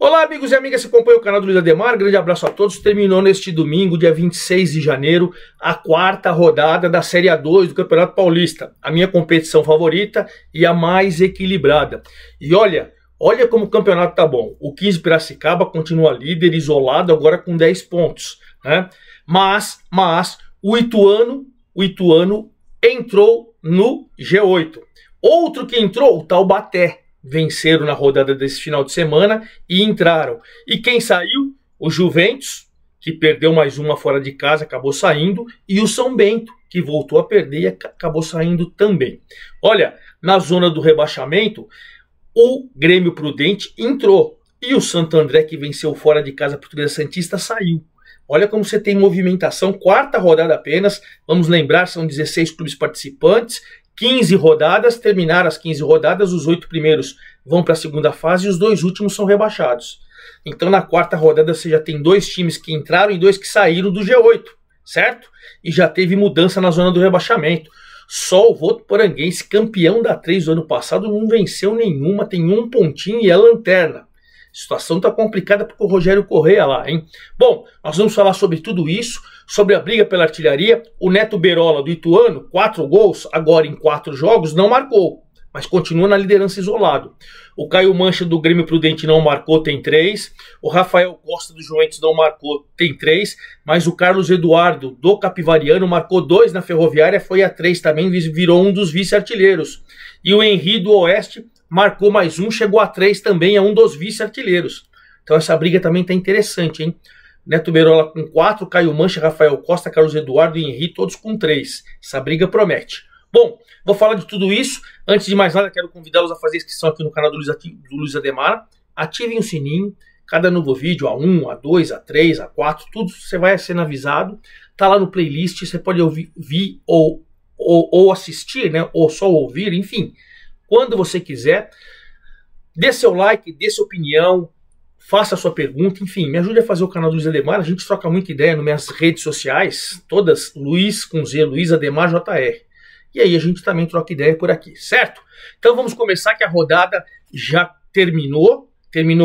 Olá, amigos e amigas que acompanham o canal do Luiz Ademar. Grande abraço a todos. Terminou neste domingo, dia 26 de janeiro, a quarta rodada da Série A2 do Campeonato Paulista. A minha competição favorita e a mais equilibrada. E olha como o campeonato tá bom. O 15 Piracicaba continua líder, isolado, agora com 10 pontos, né? Mas o Ituano entrou no G8. Outro que entrou, o Taubaté. Venceram na rodada desse final de semana e entraram. E quem saiu? O Juventus, que perdeu mais uma fora de casa, acabou saindo. E o São Bento, que voltou a perder e acabou saindo também. Olha, na zona do rebaixamento, o Grêmio Prudente entrou. E o Santo André, que venceu fora de casa a Portuguesa Santista, saiu. Olha como você tem movimentação, quarta rodada apenas. Vamos lembrar, são 16 clubes participantes. 15 rodadas, terminaram as 15 rodadas, os 8 primeiros vão para a segunda fase e os 2 últimos são rebaixados. Então na quarta rodada você já tem 2 times que entraram e 2 que saíram do G8, certo? E já teve mudança na zona do rebaixamento. Só o Votuporanguense, campeão da 3 do ano passado, não venceu nenhuma, tem um pontinho e é lanterna. A situação tá complicada porque o Rogério Corrêa lá, hein? Bom, nós vamos falar sobre tudo isso, sobre a briga pela artilharia. O Neto Berola do Ituano, 4 gols, agora em 4 jogos, não marcou, mas continua na liderança isolado. O Caio Mancha do Grêmio Prudente não marcou, tem 3. O Rafael Costa do Juventus não marcou, tem 3. Mas o Carlos Eduardo do Capivariano marcou 2 na Ferroviária, foi a 3 também, virou um dos vice-artilheiros. E o Henri do Oeste marcou mais 1, chegou a 3 também, é um dos vice-artilheiros. Então essa briga também tá interessante, hein? Neto Berola com 4, Caio Mancha, Rafael Costa, Carlos Eduardo e Henri, todos com 3. Essa briga promete. Bom, vou falar de tudo isso. Antes de mais nada, quero convidá-los a fazer inscrição aqui no canal do Luiz Ademar. Ativem o sininho. Cada novo vídeo, A1, A2, A3, A4, tudo você vai sendo avisado. Tá lá no playlist, você pode ouvir ou assistir, né? Ou só ouvir, enfim. Quando você quiser, dê seu like, dê sua opinião, faça a sua pergunta, enfim, me ajude a fazer o canal do Luiz Ademar. A gente troca muita ideia nas minhas redes sociais, todas Luiz com Z, Luiz Ademar JR. E aí a gente também troca ideia por aqui, certo? Então vamos começar, que a rodada já terminou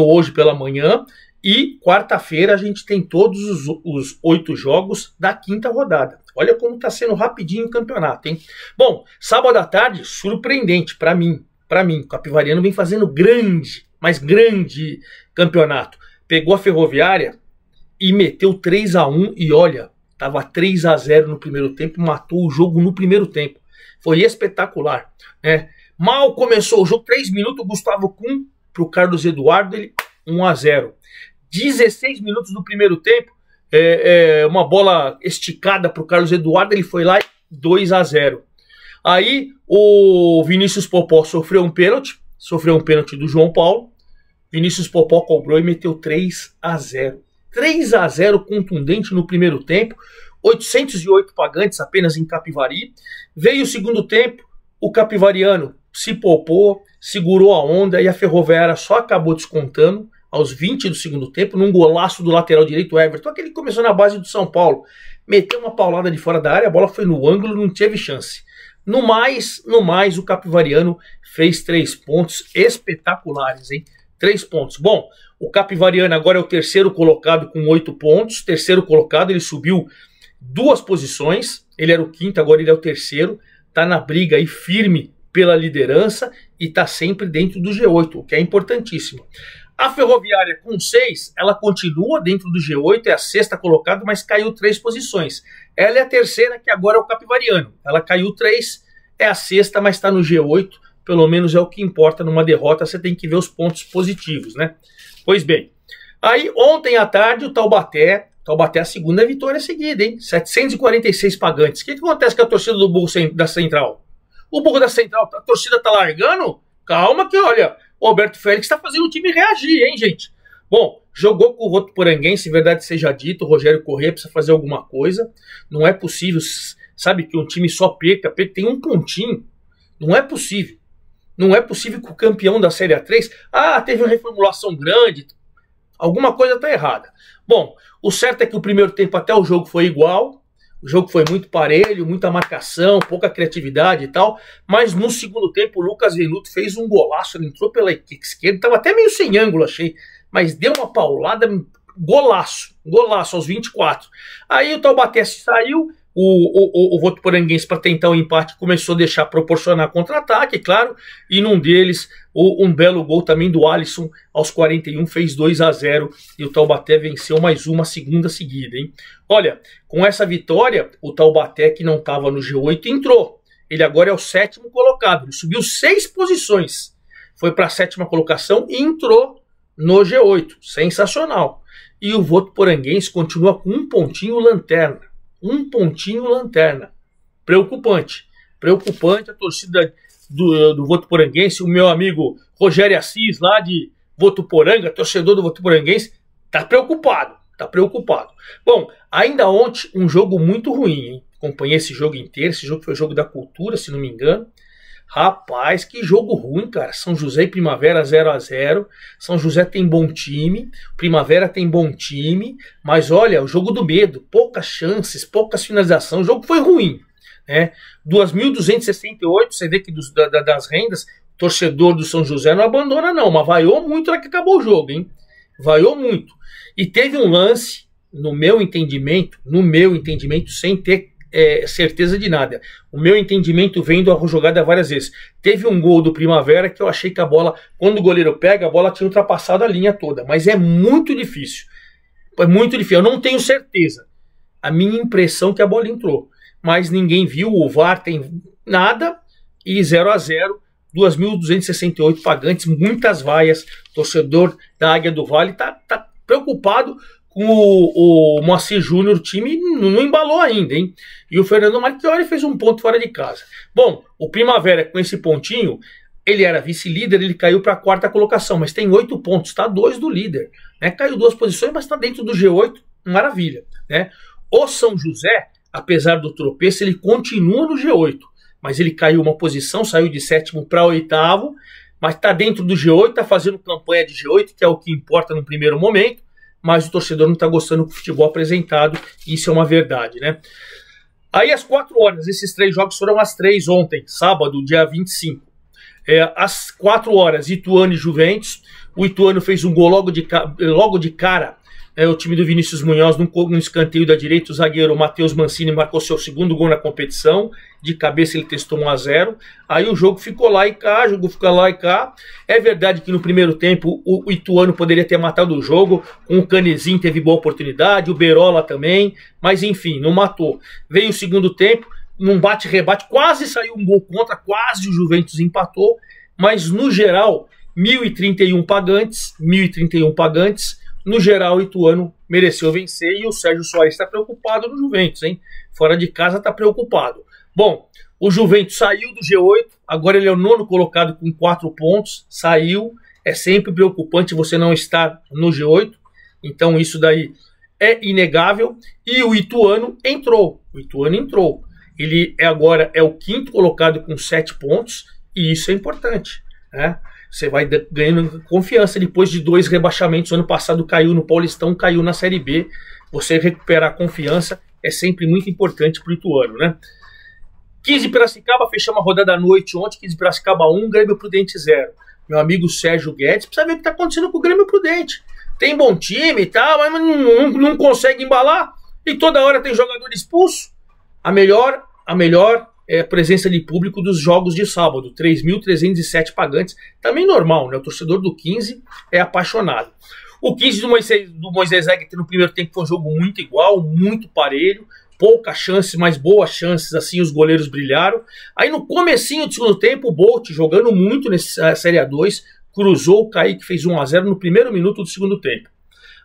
hoje pela manhã, e quarta-feira a gente tem todos os 8 jogos da quinta rodada. Olha como está sendo rapidinho o campeonato, hein? Bom, sábado à tarde, surpreendente para mim. O Capivariano vem fazendo grande campeonato. Pegou a Ferroviária e meteu 3-1 e olha, tava 3-0 no primeiro tempo, matou o jogo no primeiro tempo. Foi espetacular, né? Mal começou o jogo, 3 minutos, o Gustavo Kuhn pro Carlos Eduardo, ele 1-0. 16 minutos do primeiro tempo, uma bola esticada pro Carlos Eduardo, ele foi lá e 2-0. Aí o Vinícius Popó sofreu um pênalti do João Paulo. Vinícius Popó cobrou e meteu 3-0. 3-0 contundente no primeiro tempo. 808 pagantes apenas em Capivari. Veio o segundo tempo, o Capivariano se poupou, segurou a onda e a Ferroviária só acabou descontando aos 20 do segundo tempo, num golaço do lateral direito, Everton, aquele que começou na base do São Paulo. Meteu uma paulada de fora da área, a bola foi no ângulo, não teve chance. No mais, o Capivariano fez 3 pontos espetaculares, hein? 3 pontos. Bom, o Capivariano agora é o terceiro colocado com 8 pontos. Terceiro colocado, ele subiu 2 posições. Ele era o quinto, agora ele é o terceiro. Tá na briga aí firme pela liderança e tá sempre dentro do G8, o que é importantíssimo. A Ferroviária com 6, ela continua dentro do G8, é a sexta colocada, mas caiu 3 posições. Ela é a terceira, que agora é o Capivariano. Ela caiu 3, é a sexta, mas está no G8. Pelo menos é o que importa numa derrota, você tem que ver os pontos positivos, né? Pois bem, aí ontem à tarde o Taubaté a segunda vitória seguida, hein? 746 pagantes. O que acontece com a torcida do Burro da Central? O Burro da Central, a torcida tá largando? Calma que, olha, o Alberto Félix está fazendo o time reagir, hein, gente? Bom, jogou com o Votuporanguense, verdade seja dito, o Rogério Corrêa precisa fazer alguma coisa. Não é possível, sabe, que um time só perca, tem um pontinho. Não é possível. Não é possível que o campeão da Série A3, teve uma reformulação grande, alguma coisa está errada. Bom, o certo é que o primeiro tempo até o jogo foi igual, o jogo foi muito parelho, muita marcação, pouca criatividade e tal, mas no segundo tempo o Lucas Venuto fez um golaço, ele entrou pela esquerda, estava até meio sem ângulo, achei, mas deu uma paulada, golaço aos 24. Aí o Taubaté saiu, o Votuporanguense, para tentar o empate, começou a deixar proporcionar contra-ataque, claro, e num deles, um belo gol também do Alisson, aos 41, fez 2-0, e o Taubaté venceu mais uma segunda seguida, hein? Olha, com essa vitória, o Taubaté, que não estava no G8, entrou. Ele agora é o 7º colocado, ele subiu 6 posições, foi para a 7ª colocação e entrou no G8, sensacional. E o Votuporanguense continua com um pontinho lanterna. Preocupante a torcida do Votuporanguense. O meu amigo Rogério Assis, lá de Votuporanga, torcedor do Votuporanguense, tá preocupado. Bom, ainda ontem um jogo muito ruim, hein? Acompanhei esse jogo inteiro. Esse jogo foi o jogo da Cultura, se não me engano. Rapaz, que jogo ruim, cara. São José e Primavera 0-0. São José tem bom time, Primavera tem bom time, mas olha, o jogo do medo, poucas chances, poucas finalizações. O jogo foi ruim, né? 2.268, você vê que das rendas, o torcedor do São José não abandona não, mas vaiou muito na que acabou o jogo, hein? Vaiou muito. E teve um lance, no meu entendimento, sem ter certeza de nada. O meu entendimento vendo a jogada várias vezes. Teve um gol do Primavera que eu achei que a bola, quando o goleiro pega, a bola tinha ultrapassado a linha toda. Mas é muito difícil. Eu não tenho certeza. A minha impressão é que a bola entrou. Mas ninguém viu, o VAR tem nada. E 0-0, 2.268 pagantes, muitas vaias. Torcedor da Águia do Vale tá preocupado com o Moacir Júnior. O time não embalou ainda, hein? E o Fernando Marchiori fez um ponto fora de casa. Bom, o Primavera, com esse pontinho, ele era vice-líder, ele caiu para a 4ª colocação, mas tem 8 pontos, tá 2 do líder, né? Caiu 2 posições, mas está dentro do G8, maravilha, né? O São José, apesar do tropeço, ele continua no G8, mas ele caiu uma posição, saiu de 7º para 8º, mas está dentro do G8, está fazendo campanha de G8, que é o que importa no primeiro momento, mas o torcedor não está gostando do futebol apresentado, e isso é uma verdade, né? Aí às 4 horas, esses 3 jogos foram às 3 ontem, sábado, dia 25. Às 4 horas, Ituano e Juventus. O Ituano fez um gol logo de cara. O time do Vinícius Munhoz, no escanteio da direita, o zagueiro Matheus Mancini marcou seu 2º gol na competição. De cabeça ele testou 1-0. Aí o jogo ficou lá e cá, É verdade que no primeiro tempo o Ituano poderia ter matado o jogo. O Canezinho teve boa oportunidade, o Berola também. Mas enfim, não matou. Veio o segundo tempo, num bate-rebate, quase saiu um gol contra, quase o Juventus empatou. Mas no geral, 1.031 pagantes. No geral, o Ituano mereceu vencer e o Sérgio Soares está preocupado no Juventus, hein? Fora de casa está preocupado. Bom, o Juventus saiu do G8, agora ele é o 9º colocado com 4 pontos, saiu. É sempre preocupante você não estar no G8, então isso daí é inegável. E o Ituano entrou, Ele agora é o 5º colocado com 7 pontos e isso é importante, né? Você vai ganhando confiança depois de 2 rebaixamentos. Ano passado caiu no Paulistão, caiu na Série B. Você recuperar a confiança é sempre muito importante para o Ituano, né? 15 Piracicaba, fechamos a rodada à noite ontem. 15 Piracicaba 1, Grêmio Prudente 0. Meu amigo Sérgio Guedes precisa ver o que está acontecendo com o Grêmio Prudente. Tem bom time e tal, mas não consegue embalar. E toda hora tem jogador expulso. A melhor presença de público dos jogos de sábado, 3.307 pagantes, também normal, né? O torcedor do 15 é apaixonado. O 15 do Moisés Egger no primeiro tempo foi um jogo muito igual, muito parelho, poucas chances, mas boas chances, assim os goleiros brilharam. Aí no comecinho do segundo tempo, o Bolt, jogando muito nessa Série A2, cruzou, o Kaique fez 1-0 no primeiro minuto do segundo tempo.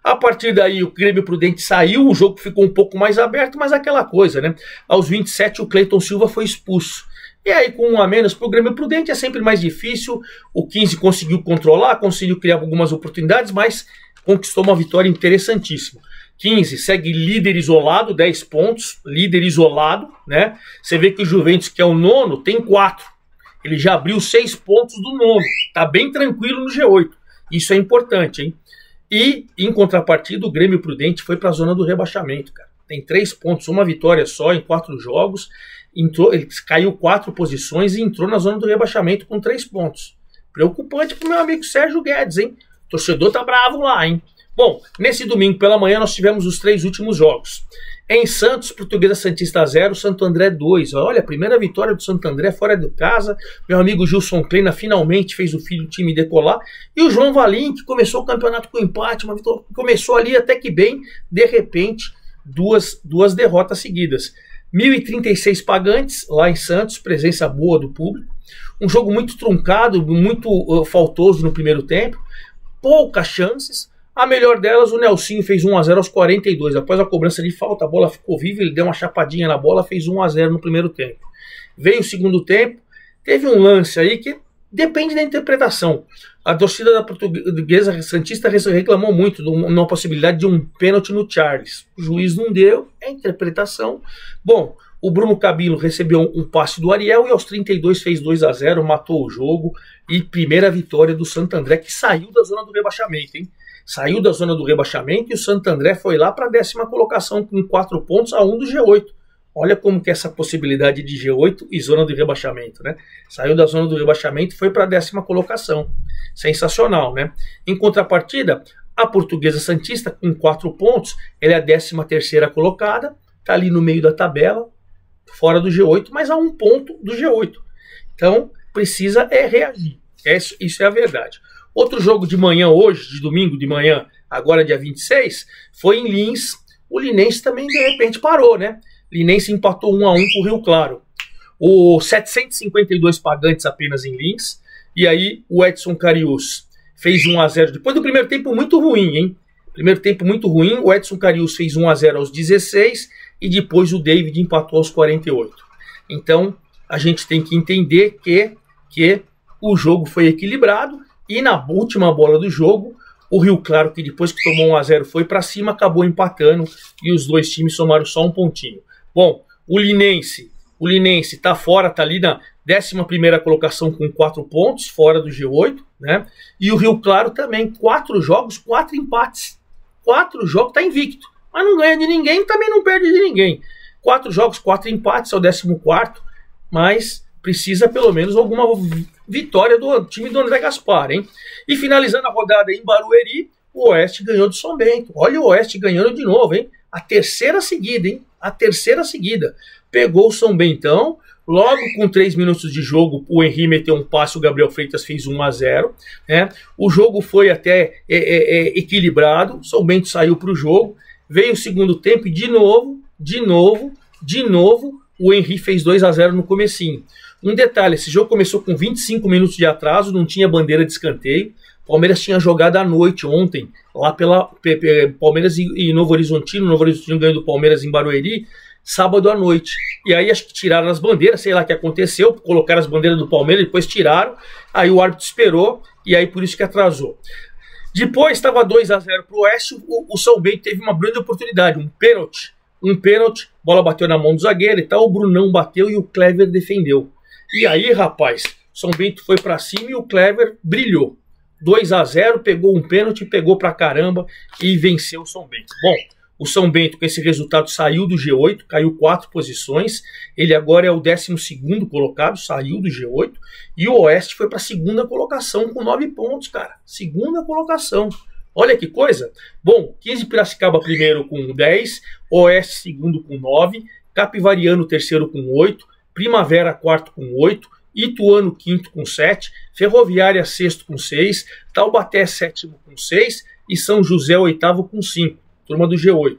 A partir daí o Grêmio Prudente saiu, o jogo ficou um pouco mais aberto, mas aquela coisa, né? Aos 27 o Cleiton Silva foi expulso. E aí com 1 a menos para o Grêmio Prudente é sempre mais difícil. O 15 conseguiu controlar, conseguiu criar algumas oportunidades, mas conquistou uma vitória interessantíssima. 15 segue líder isolado, 10 pontos, líder isolado, né? Você vê que o Juventus, que é o 9º, tem 4. Ele já abriu 6 pontos do 9º. Tá bem tranquilo no G8. Isso é importante, hein? E, em contrapartida, o Grêmio Prudente foi para a zona do rebaixamento, cara. Tem 3 pontos, uma vitória só em 4 jogos. Ele caiu 4 posições e entrou na zona do rebaixamento com 3 pontos. Preocupante para o meu amigo Sérgio Guedes, hein? torcedor tá bravo lá, hein? Bom, nesse domingo pela manhã nós tivemos os 3 últimos jogos. Em Santos, Portuguesa Santista 0, Santo André 2. Olha, a primeira vitória do Santo André fora de casa. Meu amigo Gilson Kleina finalmente fez o filho do time decolar. E o João Valim, que começou o campeonato com empate, uma vitória, começou ali até que bem, de repente, duas derrotas seguidas. 1.036 pagantes lá em Santos, presença boa do público. Um jogo muito truncado, muito faltoso no primeiro tempo. Poucas chances. A melhor delas, o Nelsinho fez 1-0 aos 42. Após a cobrança de falta, a bola ficou viva, ele deu uma chapadinha na bola, fez 1-0 no primeiro tempo. Veio o segundo tempo, teve um lance aí que depende da interpretação. A torcida da Portuguesa Santista reclamou muito de uma possibilidade de um pênalti no Charles. O juiz não deu, é interpretação. Bom, o Bruno Cabilo recebeu um passe do Ariel e aos 32 fez 2-0, matou o jogo. E primeira vitória do Santo André, que saiu da zona do rebaixamento, hein? Saiu da zona do rebaixamento e o Santo André foi lá para a 10ª colocação com 4 pontos a 1 do G8. Olha como que é essa possibilidade de G8 e zona de rebaixamento, né? Saiu da zona do rebaixamento e foi para a 10ª colocação. Sensacional, né? Em contrapartida, a Portuguesa Santista com 4 pontos, ela é a 13ª colocada, está ali no meio da tabela, fora do G8, mas a 1 ponto do G8. Então, precisa reagir. Isso é a verdade. Outro jogo de manhã hoje, de domingo de manhã, agora dia 26, foi em Lins. O Linense também de repente parou, né? Linense empatou 1-1 com o Rio Claro. O 752 pagantes apenas em Lins. E aí o Edson Carius fez 1-0. Depois do primeiro tempo muito ruim, hein? Primeiro tempo muito ruim. O Edson Carius fez 1-0 aos 16 e depois o David empatou aos 48. Então a gente tem que entender que o jogo foi equilibrado. E na última bola do jogo, o Rio Claro, que depois que tomou 1-0 foi para cima, acabou empatando e os dois times somaram só um pontinho. Bom, o Linense está fora, está ali na 11ª colocação com 4 pontos, fora do G8, né? E o Rio Claro também, 4 jogos, 4 empates. 4 jogos, está invicto, mas não ganha de ninguém, também não perde de ninguém. 4 jogos, 4 empates, é o 14º, mas precisa pelo menos alguma vitória do time do André Gaspar, hein? E finalizando a rodada em Barueri, o Oeste ganhou do São Bento. Olha o Oeste ganhando de novo, hein? A terceira seguida, hein? A terceira seguida. Pegou o São Bentão, logo com 3 minutos de jogo, o Henry meteu um passe, o Gabriel Freitas fez 1-0, né? O jogo foi até equilibrado, o São Bento saiu para o jogo, veio o segundo tempo e de novo, o Henry fez 2-0 no comecinho. Um detalhe, esse jogo começou com 25 minutos de atraso, não tinha bandeira de escanteio. Palmeiras tinha jogado à noite ontem, lá pela Palmeiras e Novo Horizontino. Novo Horizontino ganhou do Palmeiras em Barueri, sábado à noite. E aí acho que tiraram as bandeiras, sei lá o que aconteceu, colocaram as bandeiras do Palmeiras, depois tiraram, aí o árbitro esperou, e aí por isso que atrasou. Depois estava 2-0 para o Oeste, o São Bento teve uma grande oportunidade, um pênalti, bola bateu na mão do zagueiro e tal, o Brunão bateu e o Clever defendeu. E aí, rapaz, São Bento foi para cima e o Clever brilhou. 2-0, pegou um pênalti, pegou pra caramba e venceu o São Bento. Bom, o São Bento com esse resultado saiu do G8, caiu 4 posições. Ele agora é o 12º colocado, saiu do G8. E o Oeste foi para a 2ª colocação com 9 pontos, cara. 2ª colocação. Olha que coisa. Bom, 15 Piracicaba primeiro com 10, Oeste segundo com 9, Capivariano terceiro com 8, Primavera quarto com 8, Ituano quinto com 7, Ferroviária sexto com 6, Taubaté sétimo com 6 e São José oitavo com 5, turma do G8.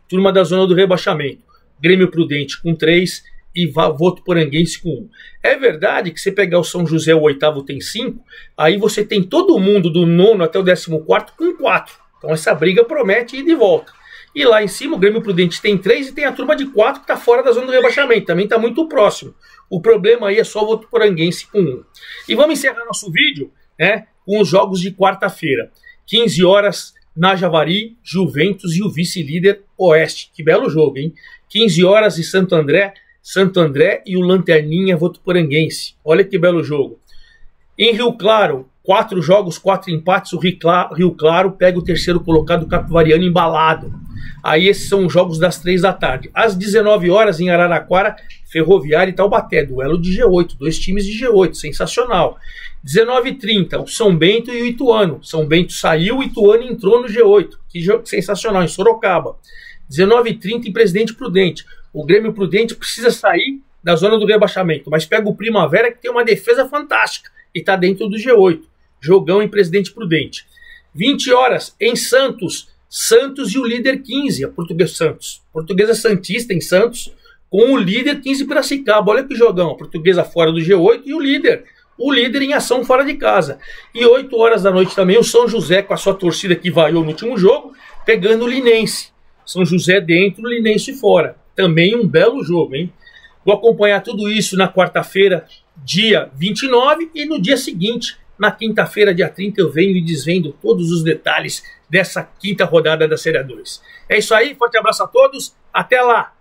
Turma da zona do rebaixamento, Grêmio Prudente com 3 e Votuporanguense com 1. É verdade que você pegar o São José, o oitavo tem 5, aí você tem todo mundo do 9º até o 14º com 4. Então essa briga promete ir de volta. E lá em cima o Grêmio Prudente tem 3 e tem a turma de 4 que está fora da zona do rebaixamento. Também está muito próximo. O problema aí é só o Votuporanguense com 1. E vamos encerrar nosso vídeo, né, com os jogos de quarta-feira. 15 horas na Javari, Juventus e o vice-líder Oeste. Que belo jogo, hein? 15 horas e Santo André e o Lanterninha Votuporanguense. Olha que belo jogo. Em Rio Claro, 4 jogos, 4 empates. O Rio Claro pega o terceiro colocado, Capivariano, embalado. Aí esses são os jogos das 3 da tarde. Às 19 horas em Araraquara, Ferroviária e Taubaté, duelo de G8, 2 times de G8, sensacional. 19h30, o São Bento e o Ituano. São Bento saiu, o Ituano entrou no G8, que jogo sensacional, em Sorocaba. 19h30 em Presidente Prudente. O Grêmio Prudente precisa sair da zona do rebaixamento, mas pega o Primavera, que tem uma defesa fantástica e está dentro do G8. Jogão em Presidente Prudente. 20 horas em Santos. Santos e o líder 15, a Portuguesa Santos. Portuguesa Santista em Santos, com o líder 15 Piracicaba. Olha que jogão. A Portuguesa fora do G8 e o líder em ação fora de casa. E 8 horas da noite também o São José, com a sua torcida que vaiou no último jogo, pegando o Linense. São José dentro, Linense fora. Também um belo jogo, hein? Vou acompanhar tudo isso na quarta-feira, dia 29, e no dia seguinte, na quinta-feira, dia 30, eu venho e desvendo todos os detalhes dessa quinta rodada da Série A2. É isso aí, forte abraço a todos, até lá!